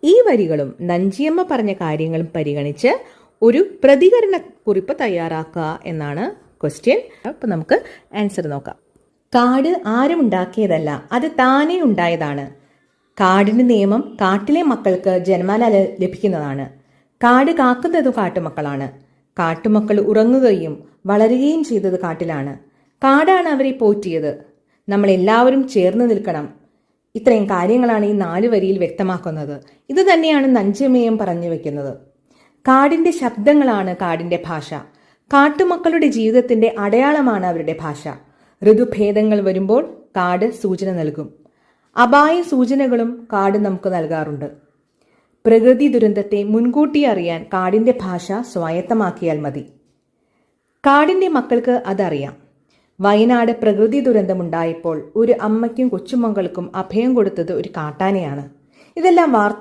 ഈ വരികളും നഞ്ചിയമ്മ പറഞ്ഞ കാര്യങ്ങളും പരിഗണിച്ച് ഒരു പ്രതികരണ കുറിപ്പ് തയ്യാറാക്കുക എന്നാണ് ക്വസ്റ്റ്യൻ. അപ്പം നമുക്ക് ആൻസർ നോക്കാം. കാട് ആരും ഉണ്ടാക്കിയതല്ല, അത് താനേ ഉണ്ടായതാണ്. കാടിന്റെ നിയമം കാട്ടിലെ മക്കൾക്ക് ജന്മാല ലഭിക്കുന്നതാണ്. കാട് കാക്കുന്നതും കാട്ടുമക്കളാണ്. കാട്ടുമക്കൾ ഉറങ്ങുകയും വളരുകയും ചെയ്തത് കാട്ടിലാണ്. കാടാണ് അവരെ പോറ്റിയത്. നമ്മൾ എല്ലാവരും ചേർന്ന് നിൽക്കണം. ഇത്രയും കാര്യങ്ങളാണ് ഈ 4 വരിയിൽ വ്യക്തമാക്കുന്നത്. ഇത് തന്നെയാണ് നഞ്ചിയമ്മയും പറഞ്ഞു വെക്കുന്നത്. കാടിന്റെ ശബ്ദങ്ങളാണ് കാടിന്റെ ഭാഷ. കാട്ടുമക്കളുടെ ജീവിതത്തിന്റെ അടയാളമാണ് അവരുടെ ഭാഷ. ഋതുഭേദങ്ങൾ വരുമ്പോൾ കാട് സൂചന നൽകും. അപായ സൂചനകളും കാട് നമുക്ക് നൽകാറുണ്ട്. പ്രകൃതി ദുരന്തത്തെ മുൻകൂട്ടി അറിയാൻ കാടിന്റെ ഭാഷ സ്വായത്തമാക്കിയാൽ മതി. കാടിന്റെ മക്കൾക്ക് അതറിയാം. വയനാട് പ്രകൃതി ദുരന്തമുണ്ടായപ്പോൾ ഒരു അമ്മയ്ക്കും കൊച്ചുമക്കൾക്കും അഭയം കൊടുത്തത് ഒരു കാട്ടാനയാണ്. ഇതെല്ലാം വാർത്ത